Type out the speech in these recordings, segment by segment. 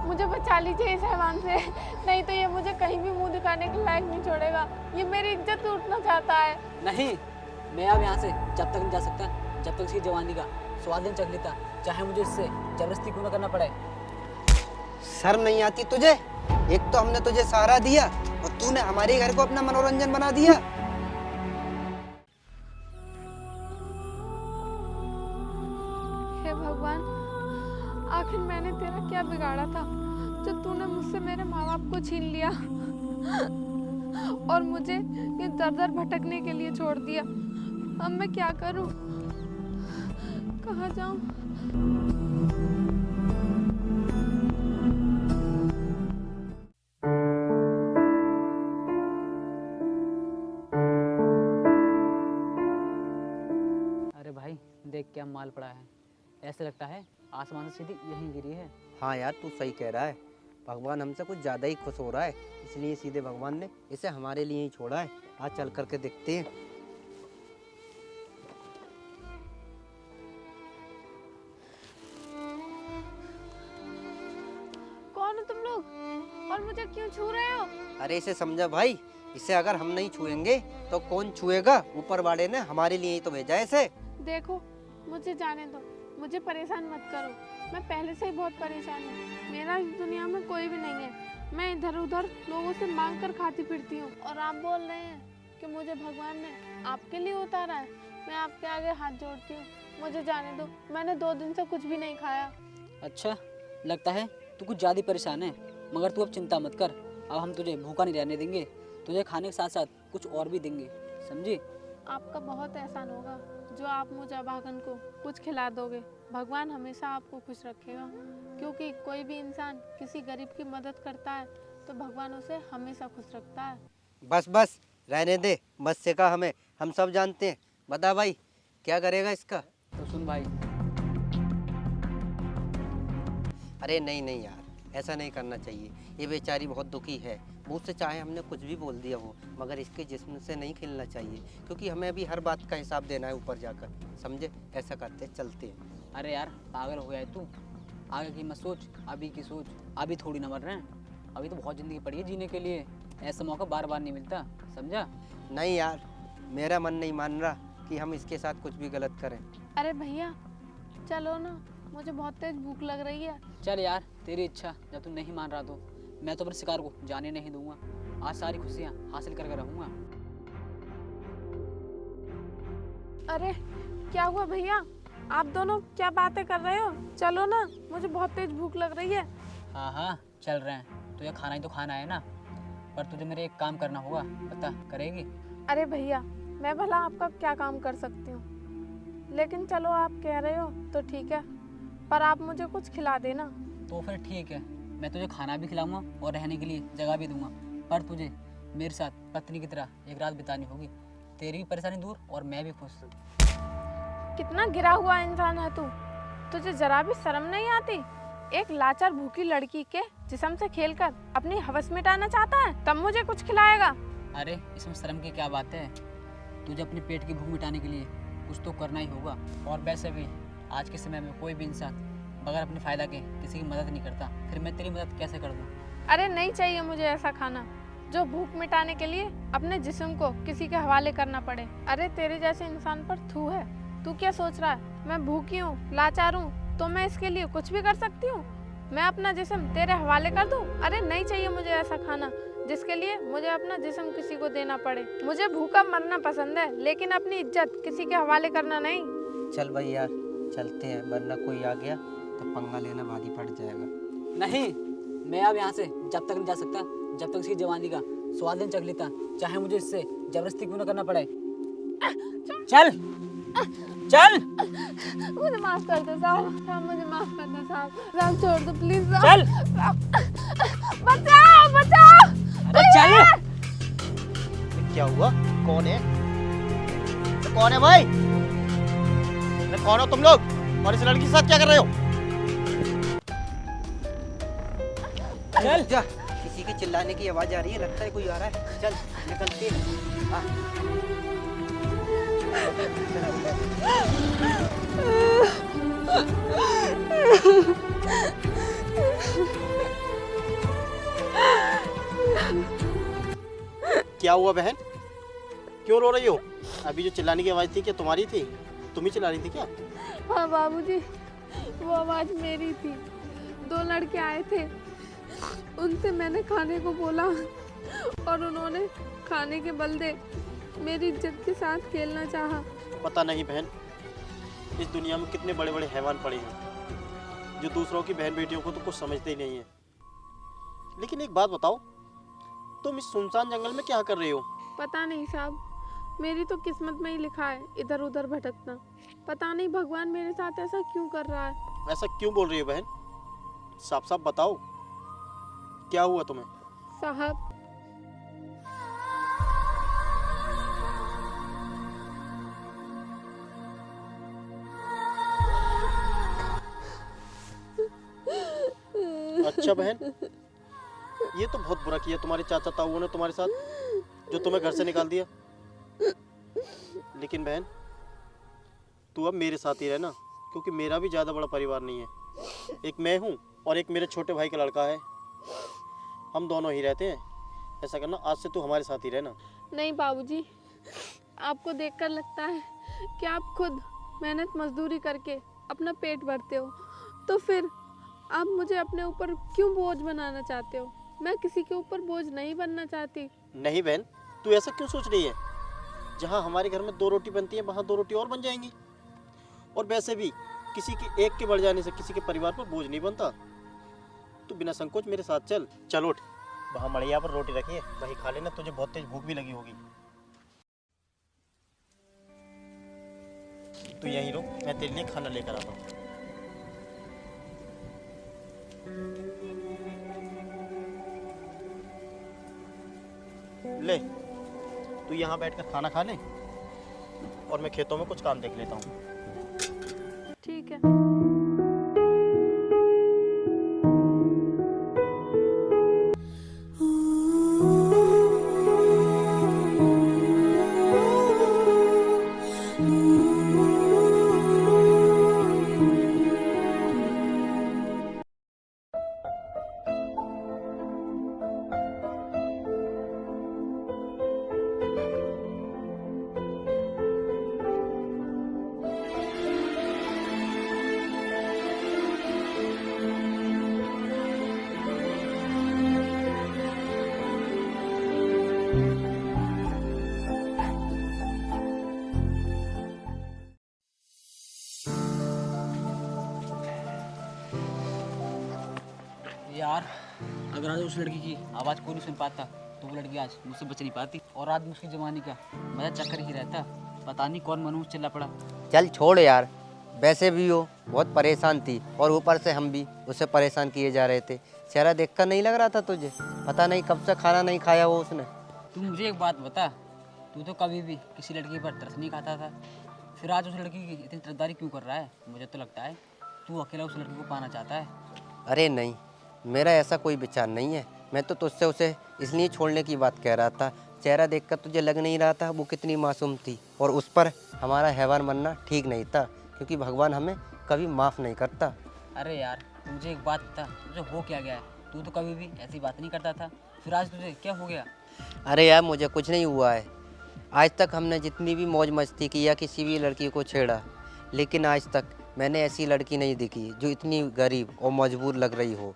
मुझे बचा लीजिए इस हैवान से, नहीं तो ये मुझे कहीं भी मुंह दिखाने के लायक नहीं छोड़ेगा। ये मेरी इज्जत लूटना चाहता है। नहीं, मैं अब यहाँ से जब तक नहीं जा सकता जब तक इसकी जवानी का स्वाद नहीं चख लेता, चाहे मुझे इससे जबरदस्ती क्यों न करना पड़े। शर्म नहीं आती तुझे? एक तो हमने तुझे सहारा दिया और तूने हमारे घर को अपना मनोरंजन बना दिया। हे भगवान, आखिर मैंने तेरा क्या बिगाड़ा था जो तूने मुझसे मेरे माँ बाप को छीन लिया और मुझे ये दर दर भटकने के लिए छोड़ दिया। अब मैं क्या करूं, कहाँ जाऊं? अरे भाई देख क्या माल पड़ा है, ऐसे लगता है आसमान से सीधी यहीं गिरी है। हाँ यार, तू सही कह रहा है। भगवान हमसे कुछ ज्यादा ही खुश हो रहा है, इसलिए सीधे भगवान ने इसे हमारे लिए ही छोड़ा है। आज चल करके देखते हैं। कौन हो तुम लोग और मुझे क्यों छू रहे हो? अरे इसे समझा भाई, इसे अगर हम नहीं छुएंगे तो कौन छुएगा? ऊपर वाले ने हमारे लिए ही तो भेजा है इसे। देखो, मुझे जाने दो, मुझे परेशान मत करो। मैं पहले से ही बहुत परेशान हूँ। मेरा इस दुनिया में कोई भी नहीं है। मैं इधर उधर लोगों से मांग कर खाती फिरती हूँ और आप बोल रहे हैं कि मुझे भगवान ने आपके लिए उतारा है। मैं आपके आगे हाथ जोड़ती हूँ, मुझे जाने दो। मैंने 2 दिन से कुछ भी नहीं खाया। अच्छा, लगता है तू कुछ ज़्यादा परेशान है, मगर तू अब चिंता मत कर। अब हम तुझे भूखा नहीं रहने देंगे, तुझे खाने के साथ साथ कुछ और भी देंगे, समझी? आपका बहुत एहसान होगा जो आप मुझे अभागन को कुछ खिला दोगे। भगवान हमेशा आपको खुश रखेगा, क्योंकि कोई भी इंसान किसी गरीब की मदद करता है तो भगवान उसे हमेशा खुश रखता है। बस बस रहने दे, मत सिखा हमें, हम सब जानते हैं। बता भाई, क्या करेगा इसका? तो सुन भाई, अरे नहीं नहीं यार, ऐसा नहीं करना चाहिए। ये बेचारी बहुत दुखी है। मुँह से चाहे हमने कुछ भी बोल दिया हो, मगर इसके जिस्म से नहीं खिलना चाहिए, क्योंकि हमें अभी हर बात का हिसाब देना है ऊपर जाकर, समझे? ऐसा करते चलते हैं। अरे यार पागल हो गया है तू, आगे की मत सोच, अभी की सोच। अभी थोड़ी ना मर रहे हैं, अभी तो बहुत ज़िंदगी पड़ी है जीने के लिए। ऐसा मौका बार बार नहीं मिलता, समझा? नहीं यार, मेरा मन नहीं मान रहा कि हम इसके साथ कुछ भी गलत करें। अरे भैया चलो ना, मुझे बहुत तेज भूख लग रही है। चल यार, तेरी इच्छा, जब तू नहीं मान रहा तो मैं तो अपने शिकार को जाने नहीं दूंगा। आज सारी खुशियाँ हासिल करके रहूँगा। अरे क्या हुआ भैया, आप दोनों क्या बातें कर रहे हो? चलो ना, मुझे बहुत तेज भूख लग रही है। हाँ हाँ चल रहे हैं, तुझे खाना ही तो खाना है ना, पर तुझे मेरे एक काम करना होगा, बता करेगी? अरे भैया, मैं भला आपका क्या काम कर सकती हूँ, लेकिन चलो आप कह रहे हो तो ठीक है, पर आप मुझे कुछ खिला देना। तो फिर ठीक है, मैं तुझे खाना भी खिलाऊंगा और रहने के लिए जगह भी दूंगा, पर तुझे मेरे साथ पत्नी की तरह एक रात बितानी होगी। तेरी भी परेशानी दूर और मैं भी खुश। कितना गिरा हुआ इंसान है तू, तुझे जरा भी शर्म नहीं आती? एक लाचार भूखी लड़की के जिस्म से खेलकर अपनी हवस मिटाना चाहता है, तब मुझे कुछ खिलाएगा? अरे इसमें शर्म की क्या बात है? तुझे अपने पेट की भूख मिटाने के लिए कुछ तो करना ही होगा। और वैसे भी आज के समय में कोई भी इंसान बगैर अपने फ़ायदा के किसी की मदद नहीं करता, फिर मैं तेरी मदद कैसे कर दूँ? अरे नहीं चाहिए मुझे ऐसा खाना जो भूख मिटाने के लिए अपने जिस्म को किसी के हवाले करना पड़े। अरे तेरे जैसे इंसान पर थू है। तू क्या सोच रहा है मैं भूखी हूँ, लाचार हूँ, तो मैं इसके लिए कुछ भी कर सकती हूँ? मैं अपना जिस्म तेरे हवाले कर दूँ? अरे नहीं चाहिए मुझे ऐसा खाना जिसके लिए मुझे अपना जिस्म किसी को देना पड़े। मुझे भूखा मरना पसंद है, लेकिन अपनी इज्जत किसी के हवाले करना नहीं। चल भाई यार, चलते हैं, वरना कोई आ गया तो पंगा लेना भारी पड़ जाएगा। नहीं, मैं अब यहाँ से जब तक नहीं जा सकता जब तक इसकी जवानी का स्वाद नहीं चख लेता, चाहे मुझे इससे जबरदस्ती क्यों न करना पड़े। चल चल, मुझे माफ कर दो साहब, साहब मुझे माफ कर दो साहब, साहब छोड़ दो प्लीज साहब। चल बचाओ बचाओ। अरे चल। क्या हुआ? कौन है? तो कौन है भाई? अरे कौन हो तुम लोग और इस लड़की के साथ क्या कर रहे हो? चल जा, किसी के चिल्लाने की आवाज आ रही है, लगता है कोई आ रहा है। चल निकलते हैं। क्या हुआ बहन, क्यों रो रही हो? अभी जो चिल्लाने की आवाज़ थी क्या तुम्हारी थी? तुम ही चिल्ला रही थी क्या? हाँ बाबूजी, वो आवाज़ मेरी थी। 2 लड़के आए थे, उनसे मैंने खाने को बोला और उन्होंने खाने के बदले मेरी इज्जत के साथ खेलना चाहा। पता नहीं बहन, इस दुनिया में कितने बड़े बड़े हैवान पड़े हैं जो दूसरों की बहन बेटियों को तो कुछ समझते ही नहीं है। लेकिन एक बात बताओ, तुम इस सुनसान जंगल में क्या कर रही हो? पता नहीं साहब, मेरी तो किस्मत में ही लिखा है इधर उधर भटकना। पता नहीं भगवान मेरे साथ ऐसा क्यों कर रहा है। ऐसा क्यों बोल रही हो बहन? साफ साफ बताओ, क्या हुआ तुम्हें? साहब, अच्छा बहन, ये तो बहुत बुरा किया तुम्हारे चाचा ताऊ ने तुम्हारे साथ, जो तुम्हें घर से निकाल दिया। लेकिन बहन, तू अब मेरे साथ ही रहना, क्योंकि मेरा भी ज़्यादा बड़ा परिवार नहीं है। एक मैं हूँ और एक मेरे छोटे भाई का लड़का है, हम दोनों ही रहते हैं। ऐसा करना, आज से तू हमारे साथ ही रहना। नहीं बाबूजी, आपको देखकर लगता है कि आप खुद मेहनत मजदूरी करके अपना पेट भरते हो, तो फिर आप मुझे अपने ऊपर क्यों बोझ बनाना चाहते हो? मैं किसी के ऊपर बोझ नहीं बनना चाहती। नहीं बहन, तू ऐसा क्यों सोच रही है? जहाँ हमारे घर में 2 रोटी बनती है, वहाँ 2 रोटी और बन जाएंगी। और वैसे भी किसी के एक के बढ़ जाने से किसी के परिवार पर बोझ नहीं बनता। तू बिना संकोच मेरे साथ चल। चल उठ, वहाँ मड़िया पर रोटी रखी है, वही खा लेना, तुझे बहुत तेज भूख भी लगी होगी। तू यहीं रुक, मैं तेरे लिए खाना लेकर आता हूँ। ले, तू यहाँ बैठकर खाना खा ले और मैं खेतों में कुछ काम देख लेता हूँ। ठीक है। यार, अगर आज उस लड़की की आवाज़ कोई नहीं सुन पाता तो वो लड़की आज मुझसे बच नहीं पाती, और आज मुझकी जवानी का मजा चक्कर ही रहता। पता नहीं कौन मनुष्य चिल्ला पड़ा। चल छोड़ यार, वैसे भी वो बहुत परेशान थी और ऊपर से हम भी उसे परेशान किए जा रहे थे। चेहरा देखकर नहीं लग रहा था तुझे? पता नहीं कब से खाना नहीं खाया वो उसने। तू मुझे एक बात बता, तू तो कभी भी किसी लड़की पर तरस नहीं खाता था, फिर आज उस लड़की की इतनी तरफदारी क्यों कर रहा है? मुझे तो लगता है तू अकेला उस लड़की को पाना चाहता है। अरे नहीं, मेरा ऐसा कोई विचार नहीं है। मैं तो तुझसे उसे इसलिए छोड़ने की बात कह रहा था। चेहरा देखकर तुझे लग नहीं रहा था वो कितनी मासूम थी, और उस पर हमारा हैवान बनना ठीक नहीं था, क्योंकि भगवान हमें कभी माफ़ नहीं करता। अरे यार, मुझे एक बात बता, तुझे हो क्या गया है? तू तो कभी भी ऐसी बात नहीं करता था, फिर आज तुझे क्या हो गया? अरे यार, मुझे कुछ नहीं हुआ है। आज तक हमने जितनी भी मौज मस्ती की या किसी भी लड़की को छेड़ा, लेकिन आज तक मैंने ऐसी लड़की नहीं देखी जो इतनी गरीब और मजबूर लग रही हो।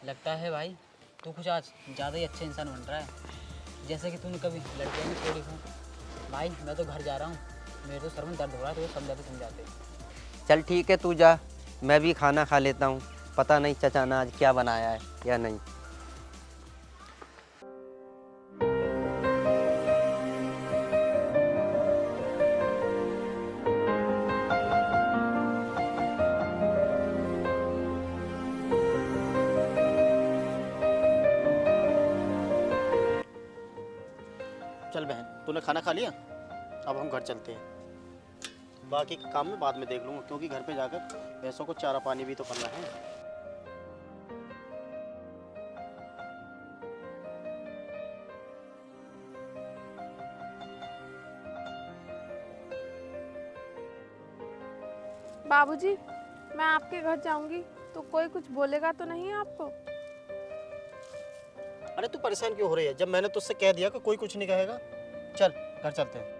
लगता है भाई तू कुछ आज ज़्यादा ही अच्छे इंसान बन रहा है, जैसे कि तूने कभी लड़कियाँ नहीं छोड़ी हूँ। भाई मैं तो घर जा रहा हूँ, मेरे तो सर में दर्द हो रहा है, तो समझाते। चल ठीक है, तू जा, मैं भी खाना खा लेता हूँ। पता नहीं चाचा ने आज क्या बनाया है या नहीं। चल बहन, तूने खाना खा लिया? अब हम घर चलते हैं। बाकी का काम मैं बाद में देख लूँगा, क्योंकि घर पे जाकर भैंसों को चारा पानी भी तो करना है। बाबूजी, मैं आपके घर जाऊंगी तो कोई कुछ बोलेगा तो नहीं आपको? अरे तू परेशान क्यों हो रही है? जब मैंने तुझसे कह दिया कि कोई कुछ नहीं कहेगा। चल घर चलते हैं।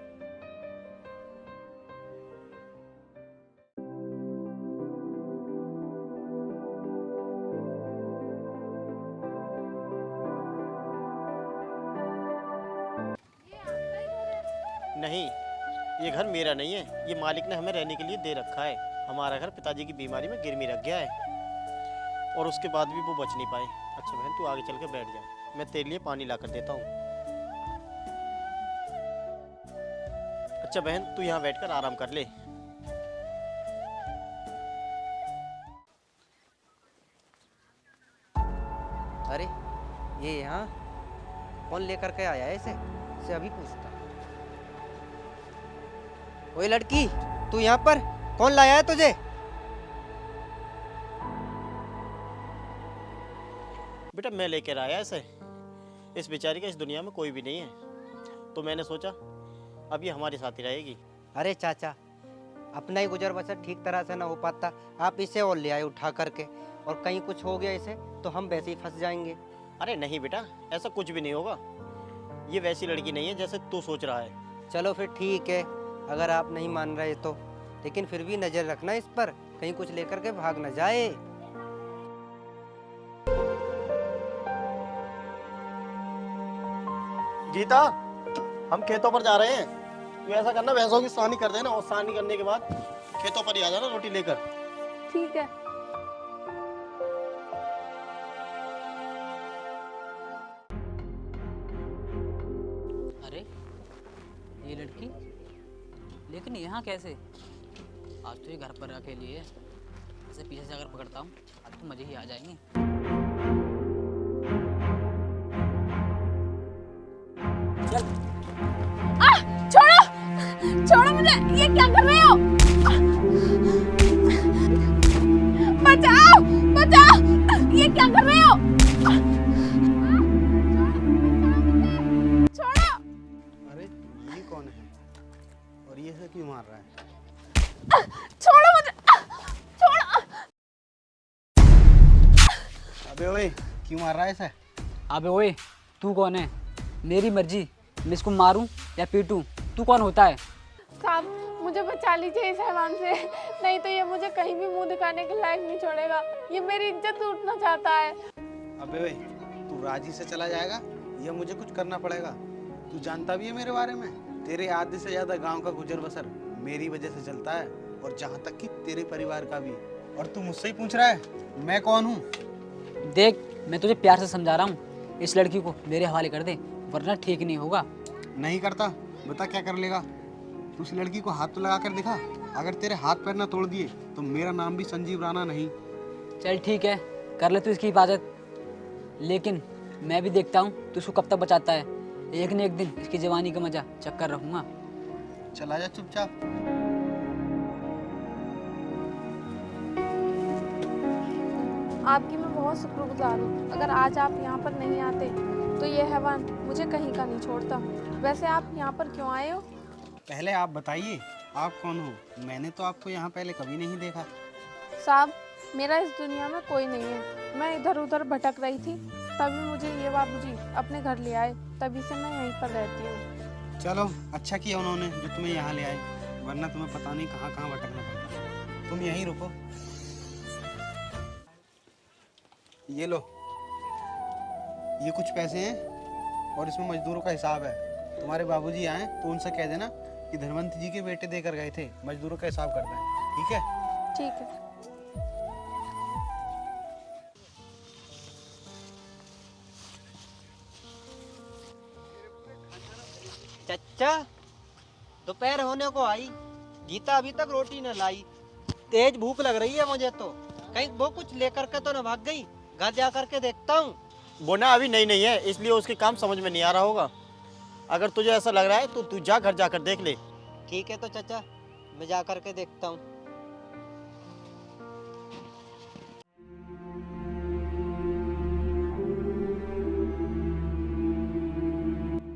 नहीं, ये घर मेरा नहीं है, ये मालिक ने हमें रहने के लिए दे रखा है। हमारा घर पिताजी की बीमारी में गिरवी रख गया है और उसके बाद भी वो बच नहीं पाए। अच्छा बहन, तू आगे चल के बैठ जा, मैं तेरे लिए पानी ला कर देता हूँ। अच्छा बहन, तू यहाँ बैठकर आराम कर ले। अरे ये यहाँ कौन लेकर के आया है इसे अभी पूछता। ओए लड़की, तू यहाँ पर कौन लाया है तुझे? बेटा मैं लेकर आया इसे। इस बेचारी का इस दुनिया में कोई भी नहीं है, तो मैंने सोचा अब ये हमारे साथ ही रहेगी। अरे चाचा, अपना ही गुजर बसर ठीक तरह से ना हो पाता, आप इसे और ले आए उठा करके, और कहीं कुछ हो गया इसे तो हम वैसे ही फंस जाएंगे। अरे नहीं बेटा, ऐसा कुछ भी नहीं होगा। ये वैसी लड़की नहीं है जैसे तू सोच रहा है। चलो फिर ठीक है, अगर आप नहीं मान रहे तो, लेकिन फिर भी नजर रखना इस पर, कहीं कुछ लेकर के भाग न जाए। गीता, हम खेतों पर जा रहे हैं। तू ऐसा करना, भैंसों की सानी कर देना और सानी करने के बाद खेतों पर ही आ जाना रोटी लेकर। ठीक है। अरे ये लड़की लेकिन यहाँ कैसे? आज तो ये घर पर अकेली है, इसे पीछे से अगर पकड़ता हूँ आज तो मजे ही आ जाएंगे। चल छोड़ो, छोड़ो मुझे, ये क्या कर रहे हो? बचाओ, बचाओ, ये क्या कर रहे हो? छोड़ो। अरे ये कौन है और ये से क्यों मार रहा है? छोड़ो मुझे, छोड़ो। अबे ओए, क्यों मार रहा है इसे? अबे ओए, तू कौन है? मेरी मर्जी, मैं इसको मारूं या पीटूं, तू कौन होता है? साहब, मुझे बचा लीजिए इस हैवान से, नहीं तो ये मुझे कहीं भी मुंह दिखाने के लायक नहीं छोड़ेगा। ये मेरी इज्जत लूटना चाहता है। अबे ओए, तू राजी से चला जाएगा या मुझे कुछ करना पड़ेगा? तू जानता भी है मेरे बारे में, तेरे आधे से ज्यादा गांव का गुजर बसर मेरी वजह से चलता है, और जहाँ तक कि तेरे परिवार का भी। और तू मुझसे ही पूछ रहा है मैं कौन हूँ? देख, मैं तुझे प्यार से समझा रहा हूँ, इस लड़की को मेरे हवाले कर दे, वरना ठीक नहीं होगा। नहीं करता, बता क्या कर लेगा? तू उस लड़की को हाथ तो लगा कर दिखा, अगर तेरे हाथ पैर ना तोड़ दिए तो मेरा नाम भी संजीव राणा नहीं। चल ठीक है, कर ले तू इसकी हिफाजत, लेकिन मैं भी देखता हूँ तू इसको कब तक बचाता है। एक न एक दिन इसकी जवानी का मजा चक्कर रखूंगा। चला जा चुपचाप। आपकी मैं बहुत शुक्रगुजार हूँ। अगर आज आप यहाँ पर नहीं आते तो ये हैवान मुझे कहीं का नहीं छोड़ता। वैसे आप यहाँ पर क्यों आए हो? पहले आप बताइए, आप कौन हो? मैंने तो आपको यहाँ पहले कभी नहीं देखा। साहब, मेरा इस दुनिया में कोई नहीं है। मैं इधर उधर भटक रही थी, तभी मुझे ये बाबूजी अपने घर ले आए, तभी से मैं यहीं पर रहती हूँ। चलो अच्छा किया उन्होंने जो तुम्हें यहाँ ले आए, वरना तुम्हें पता नहीं कहाँ कहाँ भटकना पड़ता। तुम यहीं रुको। ये लो, ये कुछ पैसे हैं और इसमें मजदूरों का हिसाब है। तुम्हारे बाबूजी आए तो उनसे कह देना कि धनवंत जी के बेटे देकर गए थे, मजदूरों का हिसाब करना है, ठीक है? ठीक है। चच्चा, दोपहर होने को आई, गीता अभी तक रोटी न लाई। तेज भूख लग रही है मुझे तो, कहीं वो कुछ लेकर के तो न भाग गई। घर जा करके देखता हूँ। वो ना अभी नहीं है, इसलिए उसके काम समझ में नहीं आ रहा होगा। अगर तुझे ऐसा लग रहा है तो तू जा घर जाकर देख ले। ठीक है तो चचा, मैं जा करके देखता हूँ।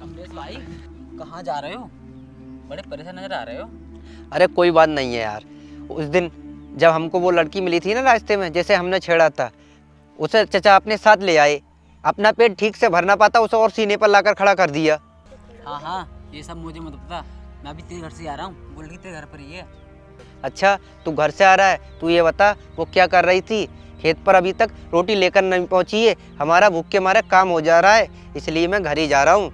कमलेश भाई, कहाँ जा रहे हो? बड़े परेशान नजर आ रहे हो। अरे कोई बात नहीं है यार, उस दिन जब हमको वो लड़की मिली थी ना रास्ते में, जैसे हमने छेड़ा था, उसे चचा अपने साथ ले आए। अपना पेट ठीक से भरना पाता उसे और सीने पर लाकर खड़ा कर दिया। हाँ हाँ, ये सब मुझे मत पता। मैं अभी तेरे घर से आ रहा हूँ, बोल रही तेरे घर पर ही है। अच्छा, तू घर से आ रहा है, तू ये बता वो क्या कर रही थी? खेत पर अभी तक रोटी लेकर नहीं पहुंची है। हमारा भूख के मारे काम हो जा रहा है, इसलिए मैं घर ही जा रहा हूँ।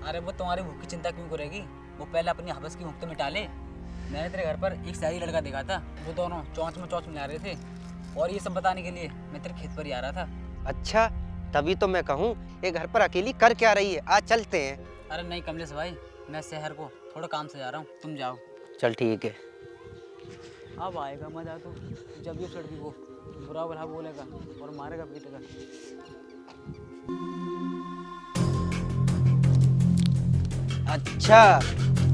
अरे वो तुम्हारी भूख की चिंता क्यों करेगी? वो पहले अपनी हवस की भूख तो मिटा ले। मैंने तेरे घर पर एक शहरी लड़का देखा था, वो दोनों चौंच में चौंच मिला रहे थे, और ये सब बताने के लिए मैं तेरे खेत पर ही आ रहा था। अच्छा, तभी तो मैं कहूँ ये घर पर अकेली कर क्या रही है, आज चलते हैं। अरे नहीं कमलेश भाई, मैं शहर को थोड़ा काम से जा रहा हूँ, तुम जाओ। चल ठीक है। अब आएगा मजा तो जब ये लड़की को बुरा भला बोलेगा और मारेगा पीटेगा। अच्छा,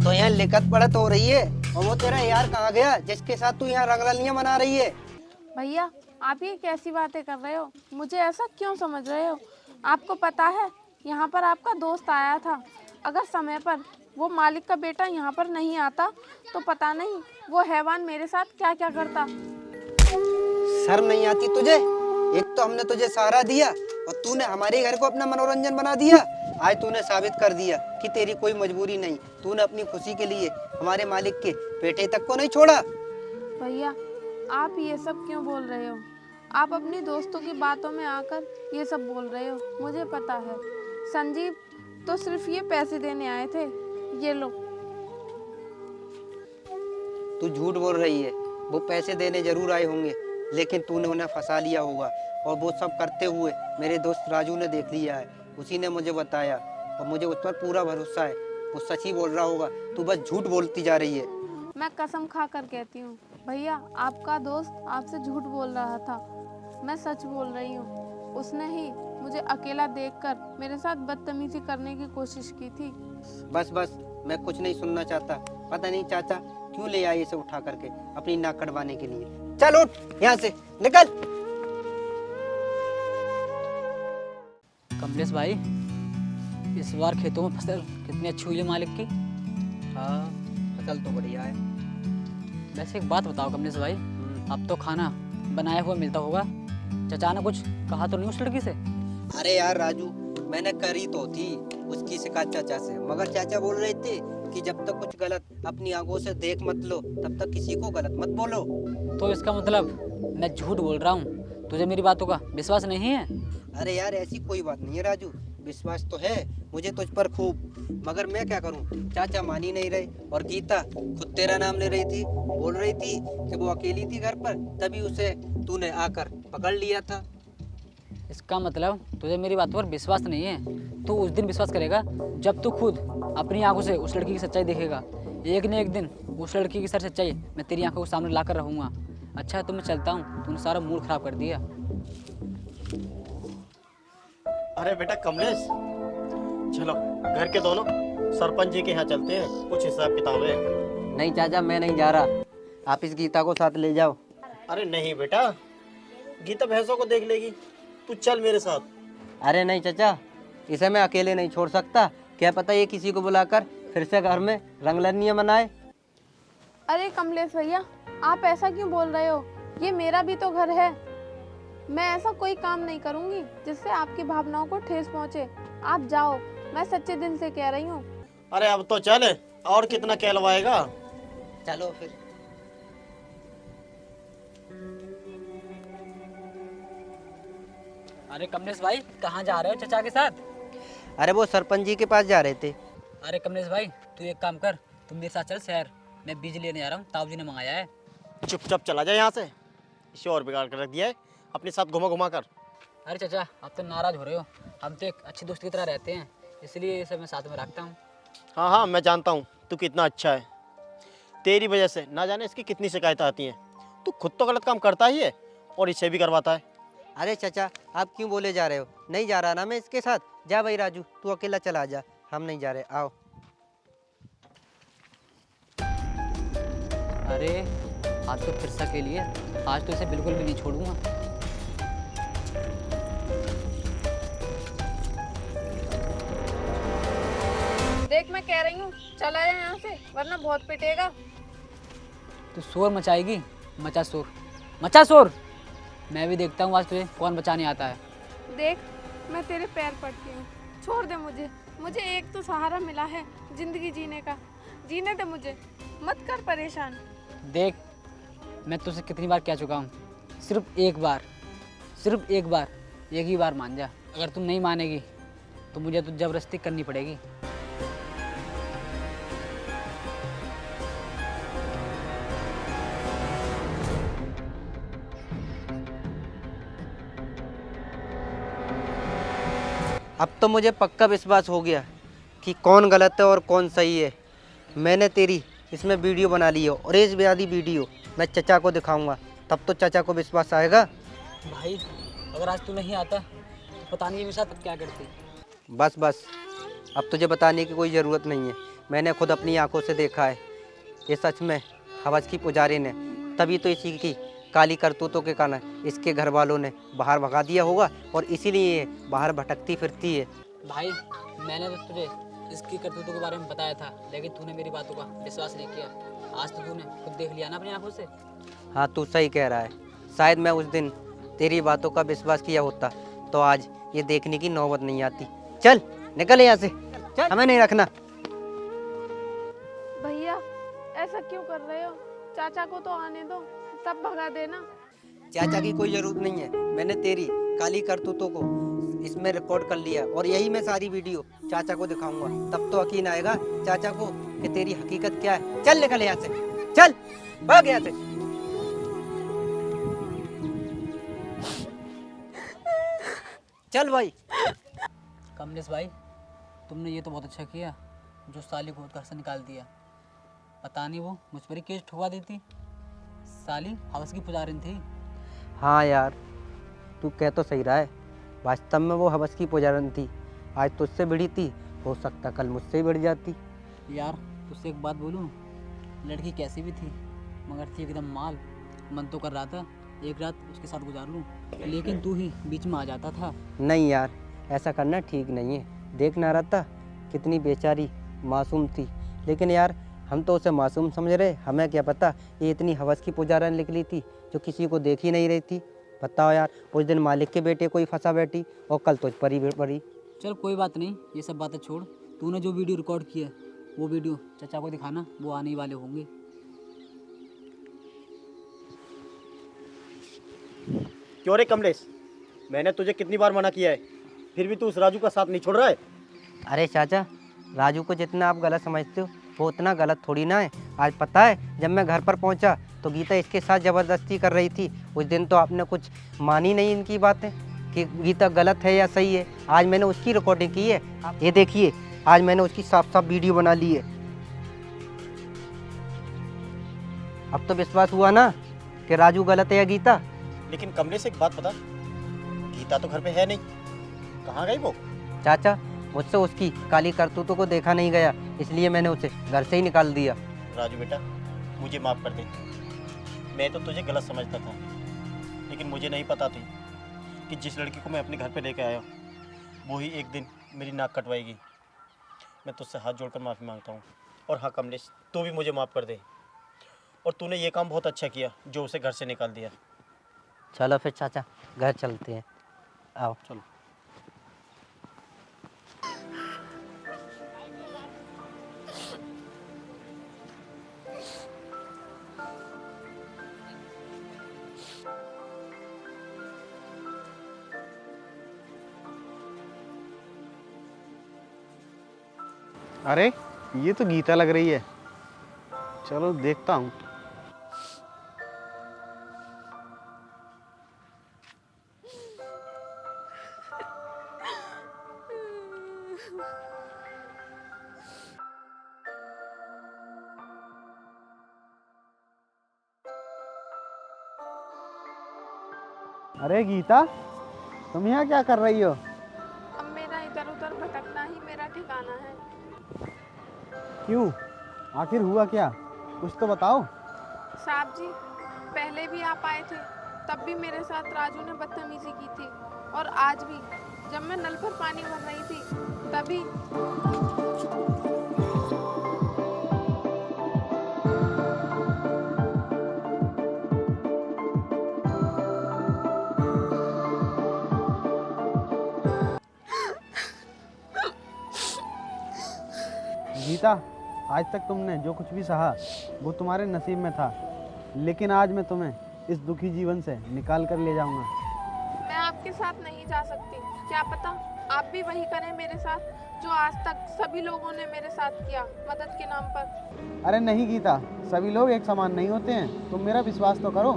तो यहाँ लिखत पढ़त हो रही है, और वो तेरा यार कहाँ गया जिसके साथ तू यहाँ रंगरलियां मना रही है? भैया आप ये कैसी बातें कर रहे हो? मुझे ऐसा क्यों समझ रहे हो? आपको पता है यहाँ पर आपका दोस्त आया था। अगर समय पर वो मालिक का बेटा यहाँ पर नहीं आता तो पता नहीं वो हैवान मेरे साथ क्या क्या करता। शर्म नहीं आती तुझे? एक तो हमने तुझे सहारा दिया और तूने हमारे घर को अपना मनोरंजन बना दिया। आज तूने साबित कर दिया कि तेरी कोई मजबूरी नहीं। तूने अपनी खुशी के लिए हमारे मालिक के बेटे तक को नहीं छोड़ा। भैया आप ये सब क्यों बोल रहे हो? आप अपनी दोस्तों की बातों में आकर ये सब बोल रहे हो। मुझे पता है संजीव तो सिर्फ ये पैसे देने आए थे। ये लो। तू झूठ बोल रही है। वो पैसे देने जरूर आए होंगे, लेकिन तूने उन्हें फंसा लिया होगा, और वो सब करते हुए मेरे दोस्त राजू ने देख लिया है। उसी ने मुझे बताया और मुझे उस पर पूरा भरोसा है। वो सच ही बोल रहा होगा, तू बस झूठ बोलती जा रही है। मैं कसम खा कर कहती हूँ भैया, आपका दोस्त आपसे झूठ बोल रहा था। मैं सच बोल रही हूँ। उसने ही मुझे अकेला देखकर मेरे साथ बदतमीजी करने की कोशिश की थी। बस बस, मैं कुछ नहीं सुनना चाहता। पता नहीं चाचा क्यों ले आए इसे उठा करके अपनी नाक कटवाने के लिए। चल उठ यहाँ से, निकल। कमलेश भाई, इस बार खेतों में फसल कितनी अच्छी हुई है मालिक की। हाँ, फसल तो बढ़िया है। वैसे एक बात बताओ कमलेश भाई, अब तो खाना बनाया हुआ मिलता होगा। चाचा ने कुछ कहा तो नहीं उस लड़की से? अरे यार राजू, मैंने करी तो थी उसकी शिकायत चाचा से, मगर चाचा बोल रहे थे कि जब तक कुछ गलत अपनी आंखों से देख मत लो, तब तक किसी को गलत मत बोलो। तो इसका मतलब मैं झूठ बोल रहा हूँ, तुझे मेरी बातों का विश्वास नहीं है? अरे यार ऐसी कोई बात नहीं है राजू, विश्वास तो है मुझे तुझ पर खूब, मगर मैं क्या करूं? चाचा मान ही नहीं रहे। और गीता खुद तेरा नाम ले रही थी, बोल रही थी कि वो अकेली थी घर पर, तभी उसे तूने आकर पकड़ लिया था। इसका मतलब तुझे मेरी बातों पर विश्वास नहीं है। तू उस दिन विश्वास करेगा जब तू खुद अपनी आंखों से उस लड़की की सच्चाई देखेगा। एक न एक दिन उस लड़की की सारी सच्चाई मैं तेरी आंखों के सामने ला कर रहूँगा। अच्छा तो मैं चलता हूँ, तूने सारा मूड खराब कर दिया। अरे बेटा कमलेश, चलो घर के दोनों सरपंच जी के यहाँ चलते हैं, कुछ हिसाब किताब है। नहीं चाचा, मैं नहीं जा रहा, आप इस गीता को साथ ले जाओ। अरे नहीं बेटा, गीता भैंसों को देख लेगी, तू चल मेरे साथ। अरे नहीं चाचा, इसे मैं अकेले नहीं छोड़ सकता। क्या पता ये किसी को बुलाकर फिर से घर में रंगलनियां मनाए। अरे कमलेश भैया, आप ऐसा क्यों बोल रहे हो? ये मेरा भी तो घर है। मैं ऐसा कोई काम नहीं करूंगी जिससे आपकी भावनाओं को ठेस पहुंचे। आप जाओ, मैं सच्चे दिल से कह रही हूँ। अरे अब तो चल, और कितना कहलवाएगा। चलो फिर। अरे कमलेश भाई, कहाँ जा रहे हो चाचा के साथ? अरे वो सरपंच जी के पास जा रहे थे। अरे कमलेश भाई, तू एक काम कर, तुम मेरे साथ चल शहर। मैं बीज लेने आ रहा हूँ, ताऊ जी ने मंगाया है। चुपचाप चला जाए यहाँ से, इसे और बिगाड़ कर रख दिया है अपने साथ घुमा घुमा कर। अरे चाचा, आप तो नाराज़ हो रहे हो। हम तो एक अच्छी दोस्त की तरह रहते हैं, इसलिए ये सब मैं साथ में रखता हूँ। हाँ हाँ, मैं जानता हूँ तू कितना अच्छा है। तेरी वजह से ना जाने इसकी कितनी शिकायतें आती हैं। तू खुद तो गलत काम करता ही है और इसे भी करवाता है। अरे चाचा, आप क्यों बोले जा रहे हो? नहीं जा रहा ना मैं इसके साथ। जा भाई राजू, तू अकेला चला जा, हम नहीं जा रहे, आओ। अरे आज तो फिर से के लिए, आज तो इसे बिल्कुल भी नहीं छोड़ूंगा। देख मैं कह रही हूँ चला जाए यहाँ से, वरना बहुत पिटेगा। तू शोर मचाएगी? मचा शोर, मचा शोर। मैं भी देखता हूँ आज तुझे कौन बचाने आता है। देख मैं तेरे पैर पड़ती हूँ, छोड़ दे मुझे। मुझे एक तो सहारा मिला है जिंदगी जीने का, जीने दे मुझे, मत कर परेशान। देख, मैं तुझसे कितनी बार कह चुका हूँ, सिर्फ एक बार, सिर्फ एक बार, एक ही बार मान जा। अगर तुम नहीं मानेगी तो मुझे तो जबरदस्ती करनी पड़ेगी। अब तो मुझे पक्का विश्वास हो गया कि कौन गलत है और कौन सही है। मैंने तेरी इसमें वीडियो बना ली है और इस वाली वीडियो मैं चचा को दिखाऊंगा, तब तो चचा को विश्वास आएगा। भाई, अगर आज तू नहीं आता तो पता नहीं मेरे साथ अब क्या करती। बस बस, अब तुझे बताने की कोई ज़रूरत नहीं है। मैंने खुद अपनी आंखों से देखा है। ये सच में हवस की पुजारी ने, तभी तो इसी की काली करतूतों के कारण इसके घर वालों ने बाहर भगा दिया होगा और इसीलिए ये बाहर भटकती फिरती है। भाई, मैंने तो तुझे इसकी करतूतों के बारे में बताया था, लेकिन तूने मेरी बातों का विश्वास नहीं किया। आज तो तूने खुद देख लिया ना अपनी आंखों से। हाँ, तू सही कह रहा है। शायद मैं उस दिन तेरी बातों का विश्वास किया होता तो आज ये देखने की नौबत नहीं आती। चल निकल यहाँ से, हमें नहीं रखना। भैया, ऐसा क्यों कर रहे हो? चाचा को तो आने दो, तब भगा देना। चाचा की कोई जरूरत नहीं है। मैंने तेरी काली करतूतों को इसमें रिकॉर्ड कर लिया और यही मैं सारी वीडियो चाचा को दिखाऊंगा, तब तो यकीन आएगा चाचा को कि तेरी हकीकत क्या है। चल निकल यहाँ से, चल भाग यहाँ से। चल भाई। कमलेश भाई, तुमने ये तो बहुत अच्छा किया जो साली को घर से निकाल दिया। पता नहीं वो मुझ पर ही केस ठुकवा देती। साली हवस की पुजारिन थी। हाँ यार, तू कह तो सही रहा है। वास्तव में वो हवस की पुजारन थी। आज तुझसे भिड़ी थी, हो सकता कल मुझसे ही भिड़ जाती। यार, तुझसे एक बात बोलूं, लड़की कैसी भी थी मगर थी एकदम माल। मन तो कर रहा था एक रात उसके साथ गुजार लूं, लेकिन तू ही बीच में आ जाता था। नहीं यार, ऐसा करना ठीक नहीं है। देख ना रहा था कितनी बेचारी मासूम थी, लेकिन यार हम तो उसे मासूम समझ रहे। हमें क्या पता ये इतनी हवस की पुजारन निकली थी जो किसी को देख ही नहीं रही थी। बताओ यार, उस दिन मालिक के बेटे कोई फंसा बैठी और कल तुझ पर ही पड़ी। चल कोई बात नहीं, ये सब बातें छोड़। तूने जो वीडियो रिकॉर्ड किया वो वीडियो चाचा को दिखाना, वो आने ही वाले होंगे। क्यों रे कमलेश, मैंने तुझे कितनी बार मना किया है, फिर भी तू उस राजू का साथ नहीं छोड़ रहा है। अरे चाचा, राजू को जितना आप गलत समझते हो वो उतना गलत थोड़ी ना है। आज पता है, जब मैं घर पर पहुंचा तो गीता इसके साथ ज़बरदस्ती कर रही थी। उस दिन तो आपने कुछ मानी नहीं इनकी बातें कि गीता गलत है या सही है। आज मैंने उसकी रिकॉर्डिंग की है, ये देखिए। आज मैंने उसकी साफ साफ वीडियो बना ली है। अब तो विश्वास हुआ ना कि राजू गलत है या गीता। लेकिन कमलेश एक बात बता, गीता तो घर पे है नहीं, कहाँ गई वो? चाचा, मुझसे उसकी काली करतूतों को देखा नहीं गया, इसलिए मैंने उसे घर से ही निकाल दिया। राजू बेटा, मुझे माफ़ कर दे। मैं तो तुझे गलत समझता था, लेकिन मुझे नहीं पता थी कि जिस लड़की को मैं अपने घर पे लेके आया वो ही एक दिन मेरी नाक कटवाएगी। मैं तुझसे हाथ जोड़कर माफ़ी मांगता हूँ। और हाँ कमलेश, तू भी मुझे माफ़ कर दे। और तूने ये काम बहुत अच्छा किया जो उसे घर से निकाल दिया। चलो फिर चाचा, घर चलते हैं। आओ चलो। अरे ये तो गीता लग रही है, चलो देखता हूँ। अरे गीता, तुम यहाँ क्या कर रही हो? अब मेरा इधर उधर भटकना ही मेरा ठिकाना है। क्यों, आखिर हुआ क्या? कुछ तो बताओ। साहब जी, पहले भी आप आए थे, तब भी मेरे साथ राजू ने बदतमीजी की थी, और आज भी जब मैं नल पर पानी भर रही थी तभी गीता, आज तक तुमने जो कुछ भी सहा वो तुम्हारे नसीब में था, लेकिन आज मैं तुम्हें इस दुखी जीवन से निकाल कर ले जाऊंगा। मैं आपके साथ नहीं जा सकती। क्या पता आप भी वही करें मेरे साथ जो आज तक सभी लोगों ने मेरे साथ किया, मदद के नाम पर। अरे नहीं गीता, सभी लोग एक समान नहीं होते हैं, तुम मेरा विश्वास तो करो।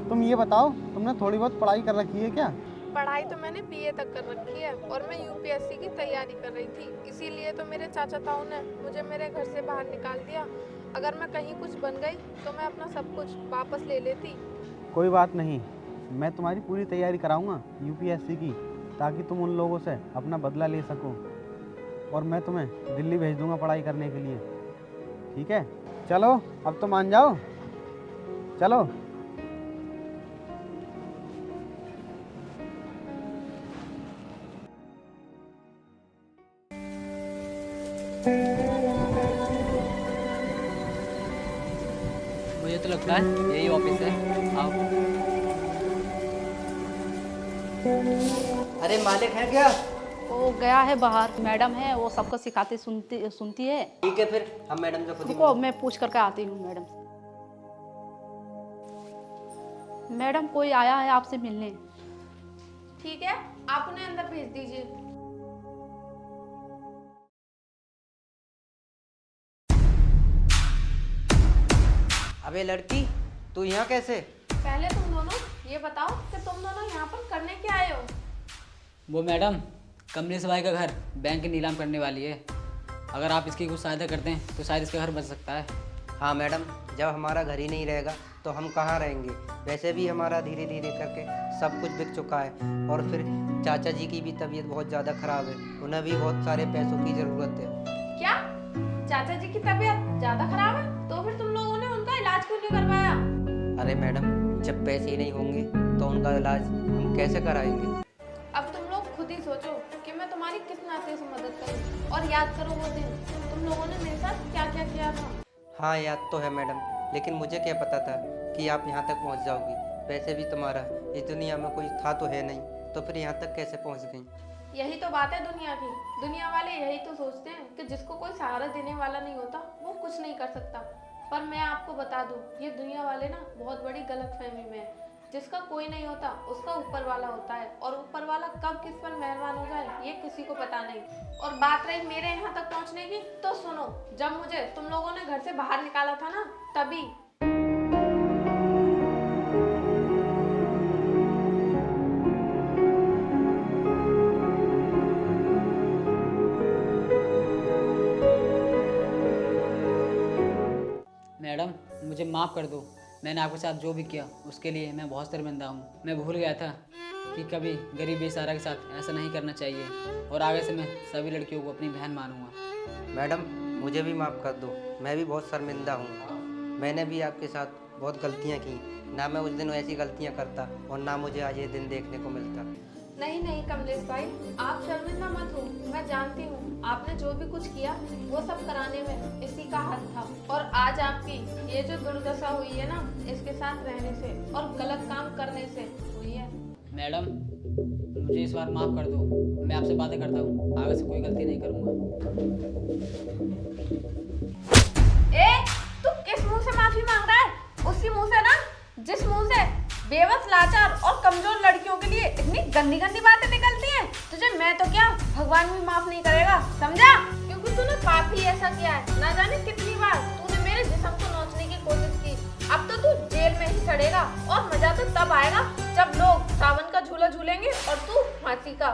तुम ये बताओ, तुमने थोड़ी बहुत पढ़ाई कर रखी है क्या? पढ़ाई तो मैंने बीए तक कर रखी है और मैं यूपीएससी की तैयारी कर रही थी। इसीलिए तो मेरे चाचा ताऊ ने मुझे मेरे घर से बाहर निकाल दिया। अगर मैं कहीं कुछ बन गई तो मैं अपना सब कुछ वापस ले लेती। कोई बात नहीं, मैं तुम्हारी पूरी तैयारी कराऊंगा यूपीएससी की, ताकि तुम उन लोगों से अपना बदला ले सको। और मैं तुम्हें दिल्ली भेज दूंगा पढ़ाई करने के लिए, ठीक है? चलो अब तो मान जाओ, चलो। मुझे तो लगता है यही ऑफिस है। आओ। अरे मालिक है क्या? वो गया है बाहर, मैडम है, वो सबको सिखाती सुनती है। ठीक है, फिर हम मैडम से खुद ही रुको, मैं पूछ करके आती हूँ मैडम से। मैडम कोई आया है आपसे मिलने। ठीक है, आप उन्हें अंदर भेज दीजिए। अबे लड़की, तू यहाँ कैसे? पहले तुम दोनों ये बताओ कि तुम दोनों यहाँ पर करने क्या आए हो? वो मैडम, कमलेश भाई का घर बैंक नीलाम करने वाली है। अगर आप इसकी कुछ सहायता करते हैं तो शायद इसका घर बच सकता है। हाँ मैडम, जब हमारा घर ही नहीं रहेगा तो हम कहाँ रहेंगे? वैसे भी हमारा धीरे धीरे करके सब कुछ बिक चुका है, और फिर चाचा जी की भी तबीयत बहुत ज़्यादा खराब है, उन्हें भी बहुत सारे पैसों की ज़रूरत है। क्या चाचा जी की तबीयत ज्यादा खराब है? तो फिर तुम लोगों ने उनका इलाज क्यों नहीं करवाया? अरे मैडम, जब पैसे ही नहीं होंगे तो उनका इलाज हम कैसे कराएंगे? अब तुम लोग खुद ही सोचो कि मैं तुम्हारी किस नाते से मदद करूं, और याद करो वो दिन तुम लोगों ने मेरे साथ क्या क्या किया था। हाँ याद तो है मैडम, लेकिन मुझे क्या पता था कि आप यहाँ तक पहुँच जाओगी। वैसे भी तुम्हारा इस दुनिया में कोई था तो है नहीं, तो फिर यहाँ तक कैसे पहुँच गई? यही तो बात है दुनिया की। दुनिया वाले यही तो सोचते हैं कि जिसको कोई सहारा देने वाला नहीं होता वो कुछ नहीं कर सकता। पर मैं आपको बता दूं, ये दुनिया वाले ना बहुत बड़ी गलतफहमी में है। जिसका कोई नहीं होता उसका ऊपर वाला होता है, और ऊपर वाला कब किस पर मेहरबान हो जाए ये किसी को पता नहीं। और बात रही मेरे यहाँ तक पहुँचने की, तो सुनो, जब मुझे तुम लोगों ने घर से बाहर निकाला था ना, तभी मैडम, मुझे माफ़ कर दो। मैंने आपके साथ जो भी किया उसके लिए मैं बहुत शर्मिंदा हूँ। मैं भूल गया था कि कभी गरीब बेसहारा के साथ ऐसा नहीं करना चाहिए, और आगे से मैं सभी लड़कियों को अपनी बहन मानूंगा। मैडम, मुझे भी माफ़ कर दो, मैं भी बहुत शर्मिंदा हूँ। मैंने भी आपके साथ बहुत गलतियाँ की, ना मैं उस दिन ऐसी गलतियाँ करता और ना मुझे आज ये दिन देखने को मिलता। नहीं नहीं कमलेश भाई, आप शर्मिंदा मत हो। मैं जानती हूँ आपने जो भी कुछ किया वो सब कराने में इसी का हाथ था, और आज आपकी ये जो दुर्दशा हुई है ना, इसके साथ रहने से और गलत काम करने से हुई है। मैडम, मुझे इस बार माफ़ कर दो। मैं आपसे बातें करता हूँ, आगे से कोई गलती नहीं करूँगा। ए, तू किस मुंह से माफी मांग रहा है? उसी मुंह से ना जिस मुंह से बेबस, लाचार और कमजोर लड़कियों के लिए इतनी गंदी गंदी बातें निकलती हैं। तुझे मैं तो क्या, भगवान भी माफ नहीं करेगा, समझा? क्योंकि तूने पाप ही ऐसा किया है। ना जाने कितनी बार तूने मेरे जिस्म को नोचने की कोशिश की। अब तो तू जेल में ही सड़ेगा, और मजा तो तब आएगा जब लोग सावन का झूला झूलेंगे और तू फांसी का।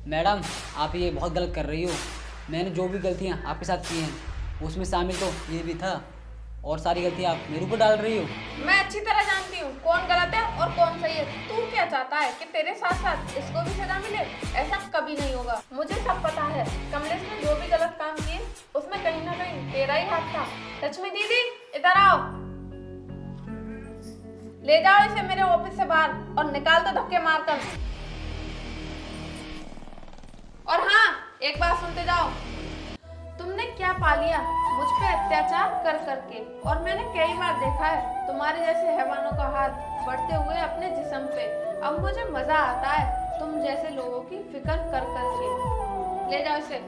मैडम, आप ये बहुत गलत कर रही हो। मैंने जो भी गलतियाँ आपके साथ की हैं उसमें शामिल तो ये भी था, और सारी गलतियाँ आप मेरे ऊपर डाल रही हो। मैं अच्छी तरह जानती हूँ कौन गलत है और कौन सही है। तू क्या चाहता है कि तेरे साथ साथ इसको भी सजा मिले? ऐसा कभी नहीं होगा। मुझे सब पता है, कमलेश ने जो भी गलत काम किए उसमें कहीं ना कहीं तेरा ही हाथ था। लक्ष्मी दीदी, इधर आओ, ले जाओ इसे मेरे ऑफिस से बाहर और निकाल दो धक्के मारकर। और हाँ, एक बात सुनते जाओ, तुमने क्या पा लिया मुझ पे अत्याचार कर करके, और मैंने कई बार देखा है तुम्हारे जैसे हैवानों का हाथ बढ़ते हुए अपने जिस्म पे। अब मुझे मजा आता है तुम जैसे लोगों की फिक्र कर करके। ले जाओ इसे।